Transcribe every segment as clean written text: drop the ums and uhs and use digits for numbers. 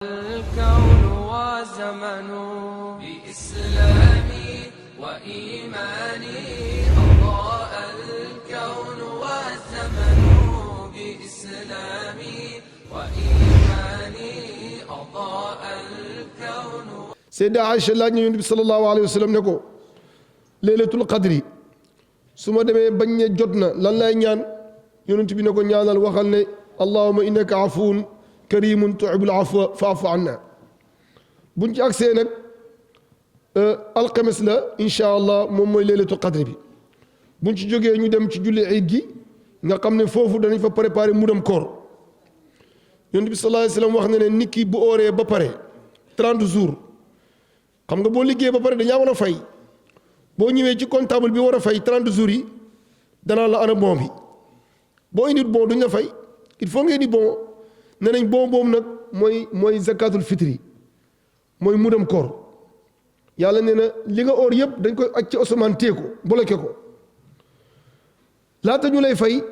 الكون وزمن بإسلامي وإيماني أضاء الكون والزمن بإسلامي وإيماني أضاء الكون. Seyda Aïcha laaj na Yonent bi sallallahu alayhi wa sallam ne ko laylatul qadri su ma demee bañ ne jot na lan lay ñaan Yonent bi ne ko ñaanal waxal ne allahumma innaka afuwun karimun tuhibbul afwa fa'fu anna. buñ ci agsee nag alxames la incha allah moom mooy laylatul qadri bi buñ ci jógee ñu dem ci julli iid gi nga xam ne foofu danañ fa préparer mudam koor. Yonent bi sallallahu alayhi wa sallam wax na ne nit ki bu ooree ba pare 30 jours xam nga boo liggéey ba pare dañaa war a fay boo ñëwee ci comptable bi war a fay 30 jours yi danaa la ana bon bi boo indi bon duñ la fay il faut nga indi bon ne nañ bon boobu nag mooy zakatul fitri mooy mudam koor. yàlla nee na li nga oor yëpp dañ koy aj ci asamaan téye ko bloqué ko laata ñu lay fay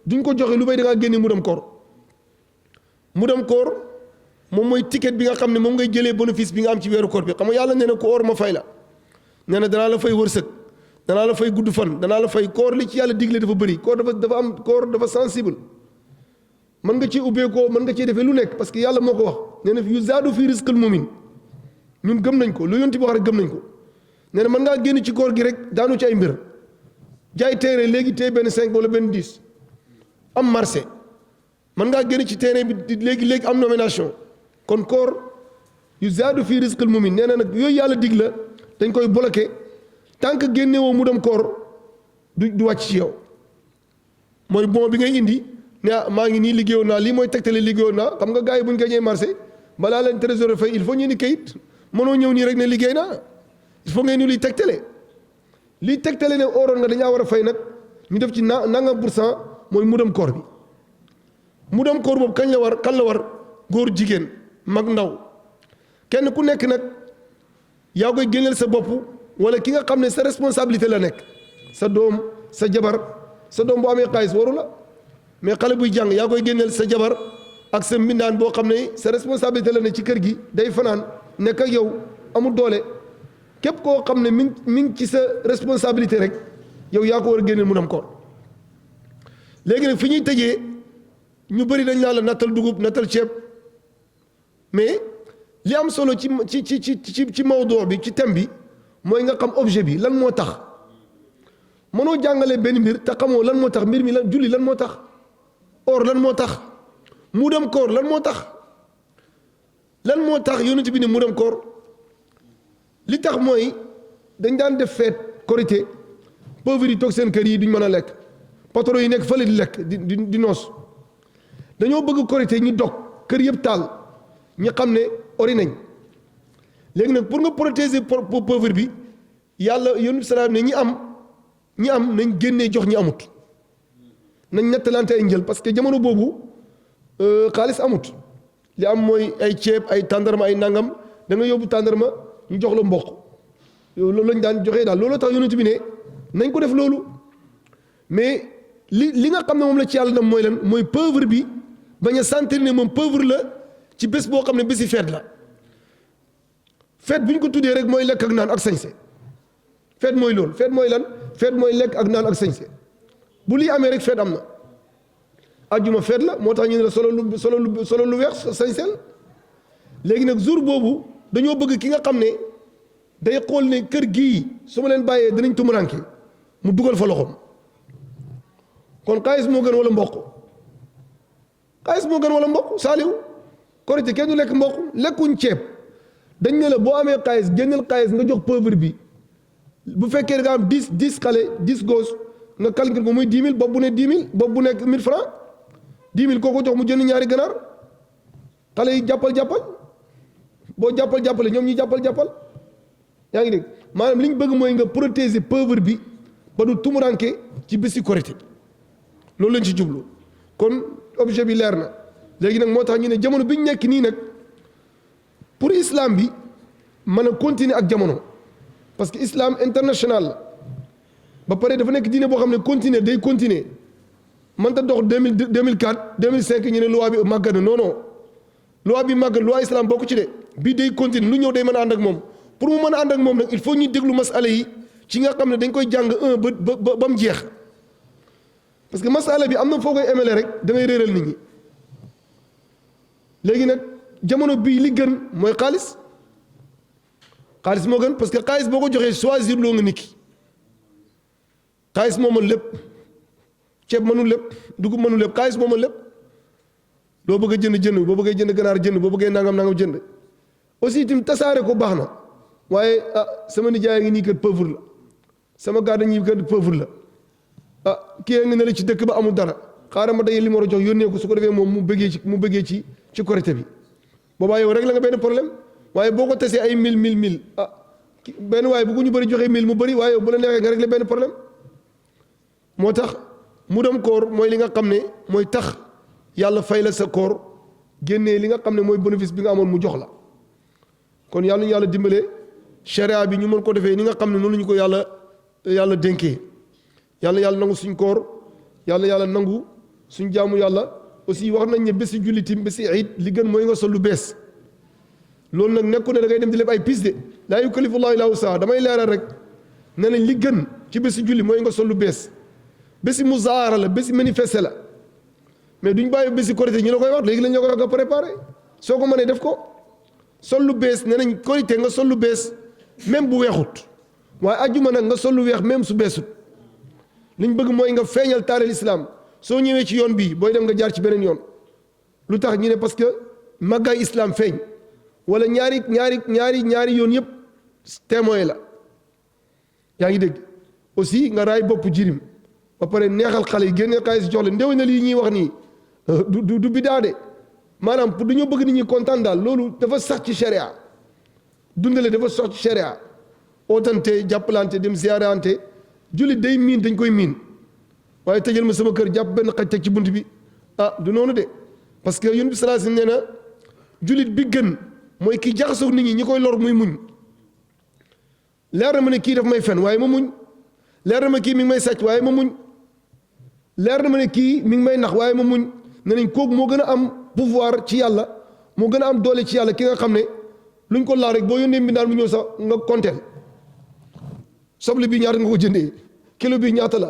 duñ ko joxe lu bay da ngaa génne mudam koor. mudam koor moom mooy ticket bi nga xam ne moom ngay jëlee bénéfice bi nga am ci weeru koor bi xam nga yàlla nee na ku oor ma fay la nee na danaa la fay wërsëg danaa la fay gudd fan danaa la fay koor li ci yàlla digle dafa bëri koor dafa sensible mën nga ci ubbeekoo mën nga ciy defee lu nekk parce que yàlla moo ko wax nee na yu zaadu fii rizqil mu'min ñun gëm nañ ko lu yonti bi wax rek gëm nañ ko nee na mën ngaa génn ci koor gi rek daanu ci ay mbir jaay téere léegi téye benn 5 wala benn 10 am marché mën ngaa génn ci terrain bi léegi am nomination kon koor yu zaadu fii rizqil mu'min nee na nag yooyu yàlla dig la dañ koy bloqué tant que génne woo mu dem koor du wàcc ci yow mooy bon bi ngay indi ne maa ngi nii liggéeyoon naa lii mooy tegtale liggéeyoon naa xam nga gars yi bu ñu gañee marché balaa leen trésorier fay il faut ñu indi kayit mënoo ñëw nii rek ne liggéey naa il faut ngay ni luy tegtale liy tegtale ne ooroon nga dañaa war a fay nag ñu def ci nangam % mooy mu dem koor bi. mu dem koor boobu kan la war góor jigéen mag ndaw kenn ku nekk nag yaa koy génneel sa bopp wala ki nga xam ne sa responsabilité la nekk sa doom sa jabar sa doom bu amee xaalis waru la mais xale buy jàng yaa koy génneel sa jabar ak sa mbindaan boo xam ne sa responsabilité la ne ci kër gi day fanaan nekk ak yow amul doole képp koo xam ne mi ngi ci sa responsabilité rek yow yaa ko war a génneel mu dem koor. léegi nag fi ñuy tëjee ñu bëri dañ naa la nattal dugub nattal ceeb mais li am solo ci mawduu bi ci thème bi mooy nga xam objet bi lan moo tax mënoo jàngale benn mbir te xamoo lan moo tax mbir mi lan julli lan moo tax or lan moo tax mu dem koor lan moo tax yonent bi ne mu dem koor li tax mooy dañ daan def feet korité pauvres yi toog seen kër yi duñ mën a lekk patron yi nekk fële di lekk di noos dañoo bëgg korité ñu dog kër yëpp taal ñi xam ne ori nañ léegi nag pour nga protéger pauvre bi yàlla yonent bi salaam ne ñi am nañ génnee jox ñi amut nañ nettalante ay njël parce que jamono boobu xaalis amut li am mooy ay ceeb ay tàndarma ay nangam da nga yóbbu tàndarma ñu jox la mboq loolu lañ daan joxee daal loolu tax yonent bi ne nañ ko def loolu mais li nga xam ne moom la ci yàlla nam mooy lan mooy pauvre bi bañ a sentir ne moom pauvre la ci bés boo xam ne bési feet la feet bu ñu ko tuddee rek mooy lekk ak naan ak sañse feet mooy loolu feet mooy lan feet mooy lekk ak naan ak sañse bu lii amee rek feet am na ajjuma feet la moo tax ñu ne la solo lu weex sañseel léegi nag jour boobu dañoo bëgg ki nga xam ne day xool ne kër gii su ma leen bàyyee danañ tumuranke mu dugal fa loxoom kon xaalis moo gën wala mboq saaliw korité kenn du lekk mboq lekkuñ ceeb dañ ne la boo amee xaalis génneel xaalis nga jox pauvre bi bu fekkee da nga am 10 xale 10 gos nga calcule ko muy 10 000 bopp bu ne 10 000 bopp bu nekk 1000 francs 10 000 koo ko jox mu jënd ñaari ganaar xale yi jàppal boo jàppale ñoom ñi jàppal yaa ngi dégg maanaam li ñu bëgg mooy nga protéger pauvre bi ba du tumuranke ci bési korité loolu lañ ci jublu kon objet bi leer na léegi nag moo tax ñu ne jamono bi ñu nekk nii nag pour islam bi mën a continuer ak jamono parce que islam international la ba pare dafa nekk diine boo xam ne day continuer mënta dox 2004 2005 ñu ne loi bi màgg na non loi bi màggal loi islam bokk ci de bii day continuer lu ñëw day mën a ànd ak moom pour mu mën a ànd ak moom nag il faut ñu déglu masala yi ci nga xam ne dañ koy jàng ba mu jeex parce que masala bi am na foo koy émele rek da ngay réeral nit ñi léegi nag jamono bii li gën mooy xaalis moo gën parce que xaalis boo ko joxee choisir loo nga nit ki xaalis moo mën lépp ceeb mënul lépp dugub mënul lépp xaalis moo mën lépp loo bëgg a jënd boo bëggee jënd ganaar jënd boo bëggee nangam jënd aussi itam tasaare ko baax na waaye sama nijaay ngi nii kat pauvre la sama gàdda ñi kat pauvre la kii nga ne la ci dëkk ba amul dara xaaral ma day li ma war a jox yónnee ko su ko defee moom mu bëggee ci korité bi boobaa yow rek la nga benn problème waaye boo ko tesee ay mille benn waaye bu ñu bëri joxee 1000 mu bëri waaye yow bu la neexee nga régler benn problème moo tax mu dem koor mooy li nga xam ne mooy tax yàlla fay la sa koor génnee li nga xam ne mooy bénéfice bi nga amoon mu jox la kon yàlla ñu yàlla dimbale sharia bi ñu mën ko defee ni nga xam ne noonu ñu ko yàlla dénkee yàlla nangu suñ koor yàlla nangu suñ jaamu yàlla aussi wax nañ ne bési jullitim bési iid li gën mooy nga sol lu bees loolu nag nekku ne da ngay dem di leb ay pis de laa yukallifu llaahu illaa wus'ahaa damay leeral rek ne nañ li gën ci bési julli mooy nga sol lu bees bési muzaahara la bési manifester la mais duñ bàyyi bési korité ñu la koy wax léegi lañ la koy wax nga préparé soo ko mënee def ko sol lu bees nee nañ korité nga sol lu bees même bu weexut waaye ajjuma nag nga sol lu weex même su beesut liñ bëgg mooy nga feeñal taareel islam soo ñëwee ci yoon bii booy dem nga jaar ci beneen yoon lu tax ñu ne parce que màggaay islam feeñ wala ñaari yoon yëpp témoin la yaa ngi dégg aussi nga raay bopp jirim ba pare neexal xale yi génne xaalis jox leen ndew na lii ñuy wax nii du bidaa de maanaam pour dañoo bëgg nit ñi kontaan daal loolu dafa sax ci sharia dundale dafa sax ci sharia ootante jàppalante dem ziarante jullit day miin dañ koy miin waaye tëjal ma sama kër jàpp benn xaj teg ci bunt bi du noonu de parce que yonent bi sallallahu alayhi wasallam nee na jullit bi gën mooy kii jaxasoog nit ñi koy lor muy muñ leer na ma ne kii daf may fen waaye ma muñ leer na ma kii mi ngi may sàcc waaye ma muñ leer na ma ne kii mi ngi may nax waaye ma muñ ne nañ kooku moo gën a am pouvoir ci yàlla moo gën a am doole ci yàlla ki nga xam ne luñ ko laal rek boo yónnee mbindaan mu ñëw sax nga konteel soble bi ñaata nga ko jëndee kilo bi ñaata la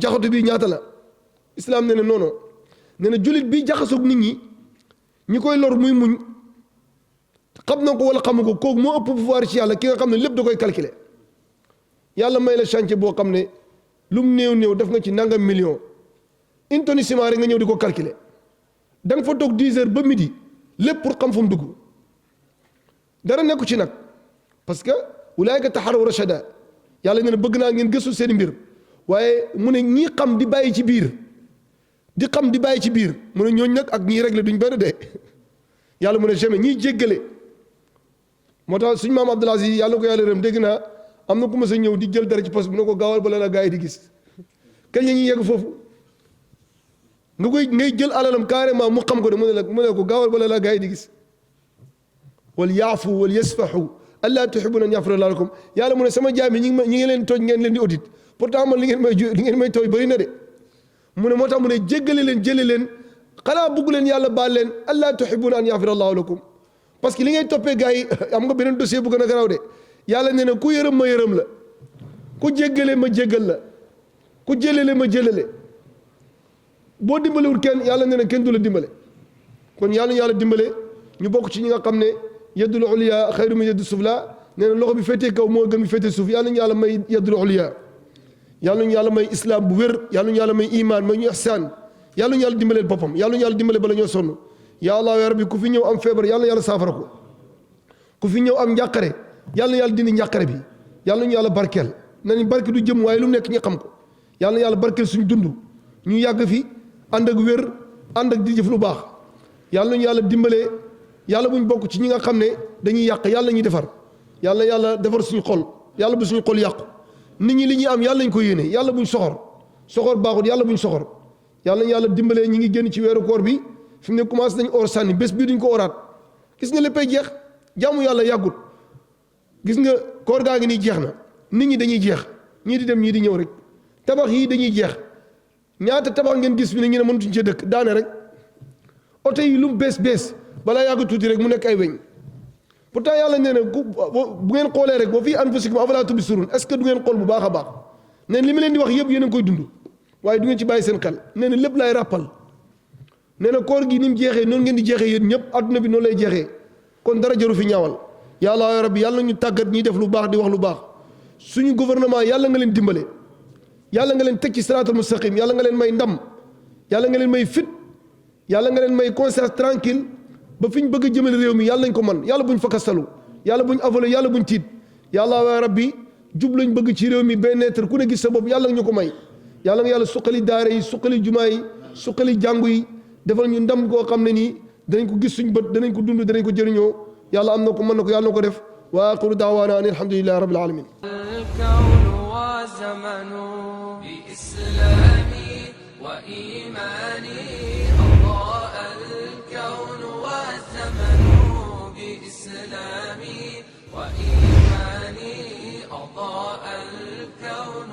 jaxatu bi ñaata la islam ne na non non ne na jullit bi jaxasoog nit ñi koy lor muy muñ xam na ko wala xamu ko kooku moo ëpp pouvoir ci yàlla ki nga xam ne lépp da koy calculer yàlla may la chantier boo xam ne lu mu néew def nga ci nangam million une tonne ciment rek nga ñëw di ko calculer da nga fa toog 10 heures ba midi lépp pour xam fu mu dugg dara nekku ci nag parce que ulaayka taxaraw rachada yàlla nee na bëgg naa ngeen gëstu seen mbir waaye mu ne ñii xam di bàyyi ci biir di xam di bàyyi ci biir mu ne ñooñ nag ak ñii réglé duñ benn de yàlla mu ne jamais ñiy jéggale moo tax suñu maam Abdul Aziz yàlla ko yàlla rëm dégg naa am na ku ma sa ñëw di jël dara ci poste bi ne ko gaawal bala la gaa yi di gis kañ la ñuy yegg foofu ngay jël alalam carrément mu xam ko de mu ne ko gaawal bala la gaa yi di gis wal yaafu wal yasfahu allaa tuhibbuna an yaghfira lakum yàlla mu ne sama jaam yi ñi ngi leen tooñ ngeen leen di audit pourtant man li ngeen may tooñ bëri na de mu ne moo tax mu ne jéggale leen jële leen xanaa bugg leen yàlla baal leen allaa tuhibbuna an yaghfira allahu lakum parce que li ngay toppee gars yi am nga beneen dossier bu gën a garaaw de yàlla nee na ku yërëm ma yërëm la ku jéggale ma jéggal la ku jëlale ma jëlale boo dimbalewul kenn yàlla nee na kenn du la dimbale kon yàlla dimbale ñu bokk ci ñi nga xam ne yaddul ulya xayru min yaddi sufla nee na loxo bi féetee kaw moo gën bi féetee suuf yàlla ñu yàlla may yaddul ulya yàlla ñu yàlla may islam bu wér yàlla ñu yàlla may iman may ñu ihsaan yàlla ñu yàlla dimbaleel boppam yàlla ñu yàlla dimbale bala ñoo sonn ya allah ya rabbi ku fi ñëw am feebar yàlla yàlla saafara ko ku fi ñëw am njàqare yàlla dindi njàqare bi yàlla ñu yàlla barkeel nañ barke du jëm waaye lu mu nekk ñu xam ko yàlla barkeel suñu dund ñu yàgg fi ànd ak wér ànd ak di jëf lu baax yàlla ñu yàlla dimbalee yàlla buñ bokk ci ñi nga xam ne dañuy yàq yàlla ñuy defar yàlla defar suñu xol yàlla bu suñu xol yàqu nit ñi li ñuy am yàlla ñu ko yéene yàlla buñ soxor baaxut yàlla buñ soxor yàlla dimbalee ñi ngi génn ci weeru koor bi fi mu ne commencé nañ or sànni bés bii duñ ko oraat gis nga léppay jeex jaamu yàlla yàggut gis nga koor gaa ngi nii jeex na nit ñi dañuy jeex ñii di dem ñii di ñëw rek tabax yii dañuy jeex ñaata tabax ngeen gis fi ne ñu ne mënatuñ cee dëkk daane rek oto yi lu mu bees balaa yàgg tuuti rek mu nekk ay weñ pourtant yàlla nee na bu ngeen xoolee rek wa fii anfusikum afalaa tubsiruun est-ce que du ngeen xool bu baax a baax nee na li ma leen di wax yëpp yéen a ngi koy dund waaye du ngeen ci bàyyi seen xel nee na lépp laay ràppal nee na koor gi ni mu jeexee noonu ngeen di jeexee yéen ñëpp adduna bi noonu lay jeexee kon dara jaru fi ñaawal yàlla ya rabbi yàlla ñu tàggat ñiy def lu baax di wax lu baax suñu gouvernement yàlla nga leen dimbale yàlla nga leen teg ci siraatal mustaqim yàlla nga leen may ndam yàlla nga leen may fit yàlla nga leen may conscience tranquille ba fi ñu bëgg a jëmale réew mi yàlla nañ ko man yàlla buñ fakkastalu yàlla buñ avalé yàlla buñ tiit yàlla ya rabbi jub lañ bëgg ci réew mi benn ku ne gis sa bopp yàlla nga ñu ko may yàlla nga yàlla suqali daara yi suqali jumaa yi suqali jàngu yi defal ñu ndam koo xam ne nii danañ ko gis suñ bët danañ ko dund danañ ko jëriñoo yàlla am na ko mën na ko yàlla na ko def wa axiru daawaana an alhamdulillahi rabbil alamin الكون وزمن بإسلامي وإيماني أضاء الكون والزمن بإسلامي وإيماني أضاء الكون